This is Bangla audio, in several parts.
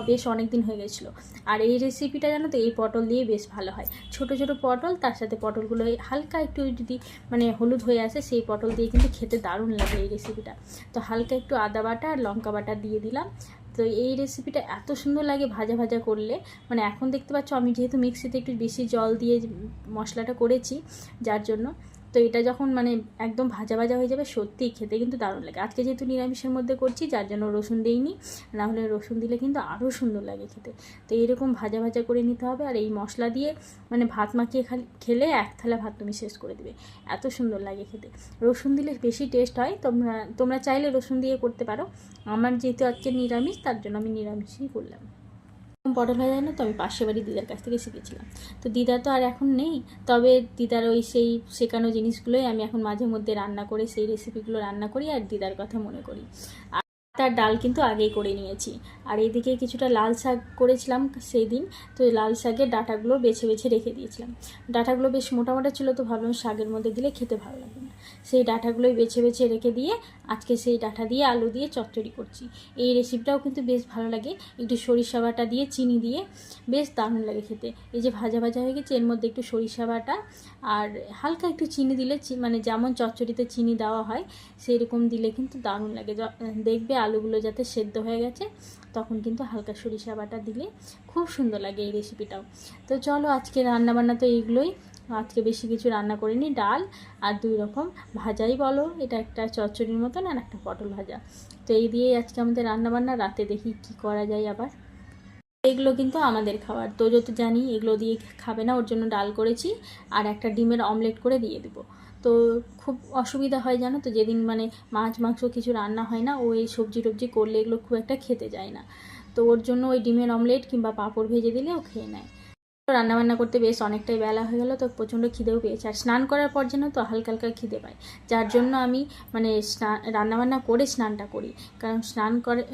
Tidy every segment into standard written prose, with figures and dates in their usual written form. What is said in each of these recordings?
বেশ অনেক দিন হয়ে গেছিলো। আর এই রেসিপিটা জানো তো এই পটল দিয়ে বেশ ভালো হয়। ছোট ছোট পটল, তার সাথে পটলগুলো হালকা একটু যদি মানে হলুদ হয়ে আসে সেই পটল দিয়ে কিন্তু খেতে দারুণ লাগে এই রেসিপিটা। তো হালকা একটু আদা বাটা আর লঙ্কা বাটা দিয়ে দিলাম। তো এই রেসিপিটা এত সুন্দর লাগে ভাজা ভাজা করলে, মানে এখন দেখতে পাচ্ছ আমি যেহেতু মিক্সিতে একটু বেশি জল দিয়ে মশলাটা করেছি যার জন্য, তো এটা যখন মানে একদম ভাজা ভাজা হয়ে যাবে সত্যিই খেতে কিন্তু দারুণ লাগে। আজকে যেহেতু নিরামিষের মধ্যে করছি যার জন্য রসুন দিইনি, নাহলে রসুন দিলে কিন্তু আরও সুন্দর লাগে খেতে। তো এইরকম ভাজা ভাজা করে নিতে হবে। আর এই মশলা দিয়ে মানে ভাত মাখিয়ে খেলে এক থালা ভাত তুমি শেষ করে দেবে, এত সুন্দর লাগে খেতে। রসুন দিলে বেশি টেস্ট হয়, তোমরা চাইলে রসুন দিয়ে করতে পারো। আমার যেহেতু আজকে নিরামিষ তার জন্য আমি নিরামিষই করলাম। পটল ভাজা না তো আমি পাশের বাড়ি দিদার কাছ থেকে শিখেছিলাম। তো দিদা তো আর এখন নেই, তবে দিদার ওই সেই শেখানো জিনিসগুলোই আমি এখন মাঝে মধ্যে রান্না করে সেই রেসিপিগুলো রান্না করি আর দিদার কথা মনে করি। তার ডাল কিন্তু আগেই করে নিয়েছি। আর এইদিকে কিছুটা লাল শাক করেছিলাম সেই দিন, তো লাল শাকের ডাঁটাগুলো বেছে বেছে রেখে দিয়েছিলাম। ডাঁটাগুলো বেশ মোটা মোটা ছিল, তো ভাবলাম শাকের মধ্যে দিলে খেতে ভালো লাগবে না, সেই ডাঁটাগুলোই বেছে বেছে রেখে দিয়ে আজকে সেই ডাঁটা দিয়ে আলু দিয়ে চচ্চড়ি করছি। এই রেসিপিটাও কিন্তু বেশ ভালো লাগে, একটু সরিষা বাটা দিয়ে চিনি দিয়ে বেশ দারুণ লাগে খেতে। এই যে ভাজা ভাজা হয়ে গেছে, এর মধ্যে একটু সরিষা বাটা আর হালকা একটু চিনি দিলে, মানে যেমন চচ্চড়িতে চিনি দেওয়া হয় সেই রকম দিলে কিন্তু দারুণ লাগে। দেখবে আলুগুলো যাতে সেদ্ধ হয়ে গেছে তখন কিন্তু হালকা সরিষা বাটা দিলে খুব সুন্দর লাগে এই রেসিপিটাও। তো চলো আজকে রান্নাবান্না তো এইগুলোই, আজকে বেশি কিছু রান্না করিনি, ডাল আর 2 রকম ভাজাই বলো, এটা একটা চচ্চড়ির মতন আর একটা পটল ভাজা। তো এই দিয়েই আজকে আমাদের রান্নাবান্না, রাতে দেখি কি করা যায় আবার। এগুলো কিন্তু আমাদের খাবার, তো যত জানি এগুলো দিয়ে খাবে না, ওর জন্য ডাল করেছি আর একটা ডিমের অমলেট করে দিয়ে দেবো। তো খুব অসুবিধা হয় জানো তো, যেদিন মানে মাছ মাংস কিছু রান্না হয় না, ও এই সবজি টবজি করলে এগুলো খুব একটা খেতে যায় না, তো ওর জন্য ওই ডিমের অমলেট কিংবা পাঁপড় ভেজে দিলে ও খেয়ে নেয়। রান্নাবান্না করতে বেশ অনেকটাই বেলা হয়ে গেল, তো প্রচণ্ড খিদেও পেয়েছে। আর স্নান করার পর যেন তো হালকা হালকা খিদে পায়, যার জন্য আমি মানে রান্নাবান্না করে স্নানটা করি। কারণ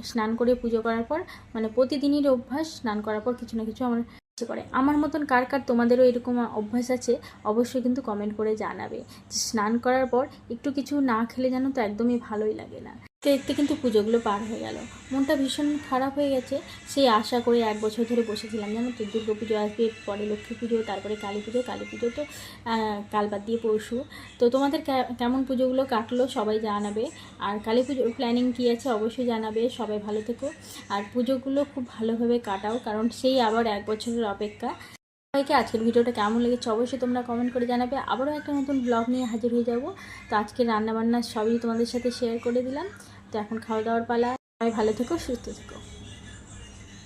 স্নান করে পুজো করার পর মানে প্রতিদিনের অভ্যাস, স্নান করার পর কিছু না কিছু আমার ইচ্ছে করে। আমার মতন কার কার তোমাদেরও এরকম অভ্যাস আছে অবশ্যই কিন্তু কমেন্ট করে জানাবে। যে স্নান করার পর একটু কিছু না খেলে যেন তো একদমই ভালোই লাগে না। দেখতে কিন্তু পুজোগুলো পার হয়ে গেল, মনটা ভীষণ খারাপ হয়ে গেছে। সেই আশা করে 1 বছর ধরে বসেছিলাম জানো তো, দুর্গা পুজো আসবে, পরে লক্ষ্মী পুজো, তারপরে কালী পুজো তো কাল বাদ দিয়ে পরশু। তো তোমাদের কেমন পুজোগুলো কাটলো সবাই জানাবে, আর কালী পুজোর প্ল্যানিং কী আছে অবশ্যই জানাবে। সবাই ভালো থেকো আর পুজোগুলো খুব ভালোভাবে কাটাও, কারণ সেই আবার 1 বছরের অপেক্ষা। সবাইকে আজকের ভিডিওটা কেমন লেগেছে অবশ্যই তোমরা কমেন্ট করে জানাবে। আবারও একটা নতুন ব্লগ নিয়ে হাজির হয়ে যাব। তো আজকে রান্নাবান্না সবই তোমাদের সাথে শেয়ার করে দিলাম। তো এখন খাওয়া দাওয়ার পালা, সবাই ভালো থেকো, সুস্থ থেকো।